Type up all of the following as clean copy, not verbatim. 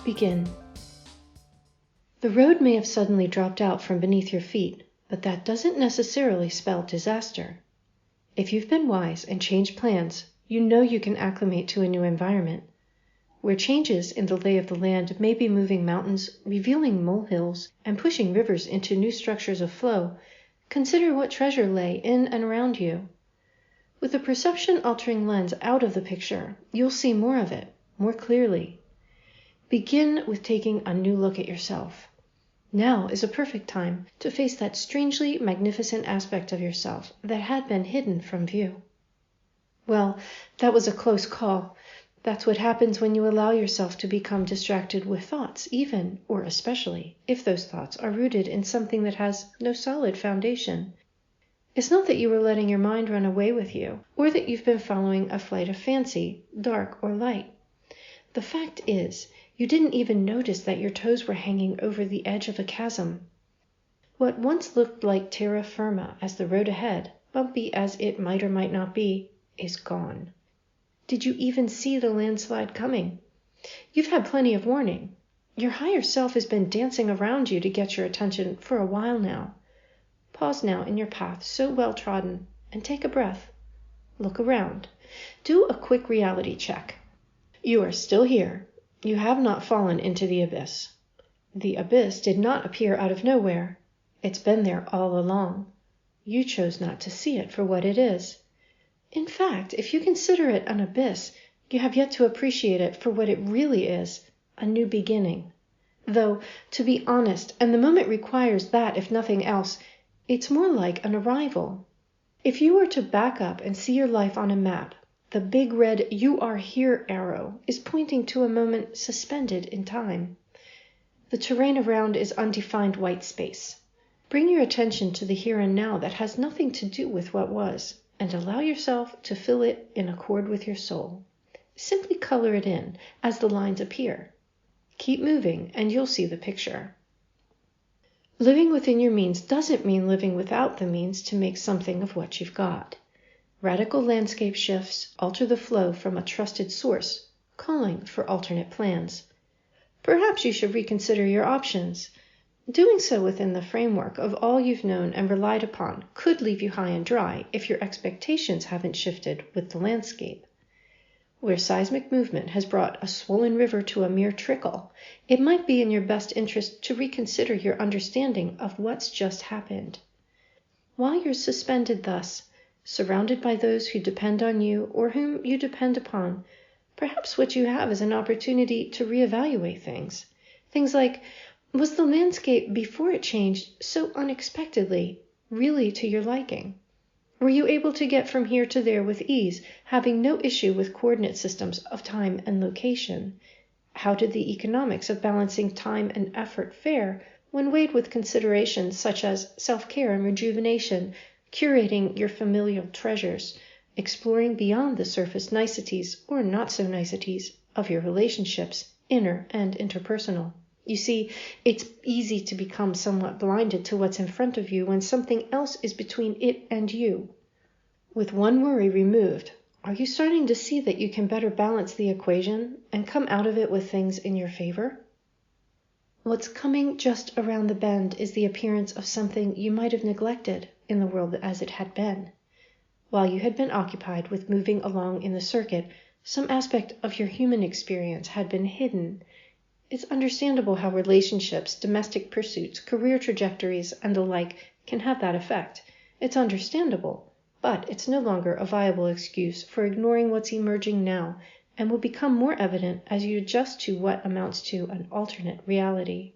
begin. The road may have suddenly dropped out from beneath your feet, but that doesn't necessarily spell disaster. If you've been wise and changed plans, you know you can acclimate to a new environment. Where changes in the lay of the land may be moving mountains, revealing molehills, and pushing rivers into new structures of flow, consider what treasure lay in and around you. With a perception-altering lens out of the picture, you'll see more of it, more clearly. Begin with taking a new look at yourself. Now is a perfect time to face that strangely magnificent aspect of yourself that had been hidden from view. Well, that was a close call. That's what happens when you allow yourself to become distracted with thoughts, even, or especially, if those thoughts are rooted in something that has no solid foundation. It's not that you were letting your mind run away with you, or that you've been following a flight of fancy, dark or light. The fact is, you didn't even notice that your toes were hanging over the edge of a chasm. What once looked like terra firma as the road ahead, bumpy as it might or might not be, is gone. Did you even see the landslide coming? You've had plenty of warning. Your higher self has been dancing around you to get your attention for a while now. Pause now in your path so well trodden and take a breath. Look around. Do a quick reality check. You are still here. You have not fallen into the abyss. The abyss did not appear out of nowhere. It's been there all along. You chose not to see it for what it is. In fact, if you consider it an abyss, you have yet to appreciate it for what it really is, a new beginning. Though, to be honest, and the moment requires that if nothing else, it's more like an arrival. If you were to back up and see your life on a map, the big red "You are here" arrow is pointing to a moment suspended in time. The terrain around is undefined white space. Bring your attention to the here and now that has nothing to do with what was, and allow yourself to fill it in accord with your soul. Simply color it in as the lines appear. Keep moving and you'll see the picture. Living within your means doesn't mean living without the means to make something of what you've got. Radical landscape shifts alter the flow from a trusted source, calling for alternate plans. Perhaps you should reconsider your options. Doing so within the framework of all you've known and relied upon could leave you high and dry if your expectations haven't shifted with the landscape. Where seismic movement has brought a swollen river to a mere trickle, it might be in your best interest to reconsider your understanding of what's just happened. While you're suspended thus, surrounded by those who depend on you or whom you depend upon, perhaps what you have is an opportunity to reevaluate things. Things like, was the landscape before it changed so unexpectedly really to your liking? Were you able to get from here to there with ease, having no issue with coordinate systems of time and location? How did the economics of balancing time and effort fare when weighed with considerations such as self-care and rejuvenation, curating your familial treasures, exploring beyond the surface niceties or not-so-niceties of your relationships, inner and interpersonal? You see, it's easy to become somewhat blinded to what's in front of you when something else is between it and you. With one worry removed, are you starting to see that you can better balance the equation and come out of it with things in your favor? What's coming just around the bend is the appearance of something you might have neglected in the world as it had been. While you had been occupied with moving along in the circuit, some aspect of your human experience had been hidden. It's understandable how relationships, domestic pursuits, career trajectories, and the like can have that effect. It's understandable, but it's no longer a viable excuse for ignoring what's emerging now and will become more evident as you adjust to what amounts to an alternate reality.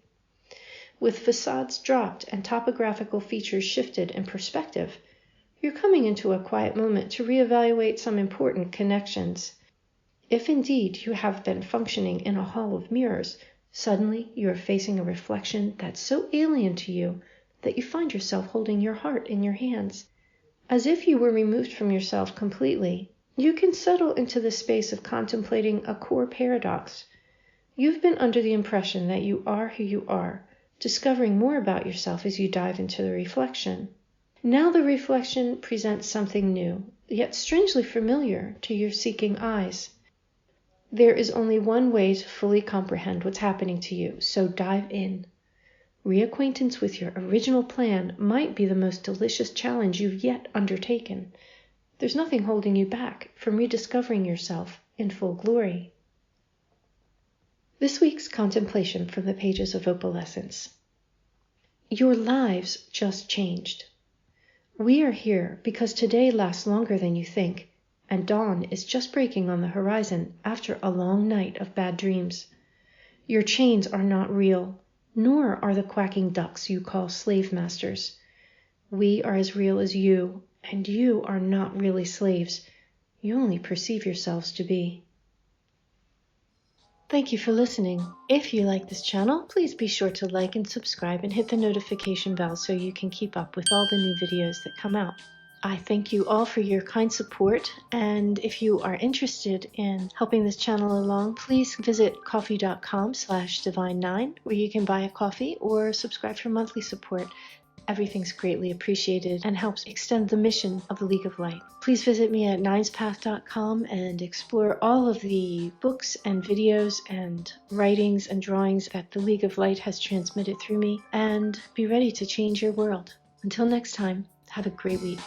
With facades dropped and topographical features shifted in perspective, you're coming into a quiet moment to reevaluate some important connections. If indeed you have been functioning in a hall of mirrors, suddenly you are facing a reflection that's so alien to you that you find yourself holding your heart in your hands. As if you were removed from yourself completely, you can settle into the space of contemplating a core paradox. You've been under the impression that you are who you are, discovering more about yourself as you dive into the reflection. Now the reflection presents something new, yet strangely familiar to your seeking eyes. There is only one way to fully comprehend what's happening to you, so dive in. Reacquaintance with your original plan might be the most delicious challenge you've yet undertaken. There's nothing holding you back from rediscovering yourself in full glory. This week's contemplation from the pages of Opalescence. Your lives just changed. We are here because today lasts longer than you think, and dawn is just breaking on the horizon after a long night of bad dreams. Your chains are not real, nor are the quacking ducks you call slave masters. We are as real as you, and you are not really slaves. You only perceive yourselves to be. Thank you for listening. If you like this channel, please be sure to like and subscribe and hit the notification bell so you can keep up with all the new videos that come out. I thank you all for your kind support, and if you are interested in helping this channel along, please visit ko-fi.com/divine9, where you can buy a coffee or subscribe for monthly support. Everything's greatly appreciated and helps extend the mission of the League of Light. Please visit me at ninespath.com and explore all of the books and videos and writings and drawings that the League of Light has transmitted through me, and be ready to change your world. Until next time, have a great week.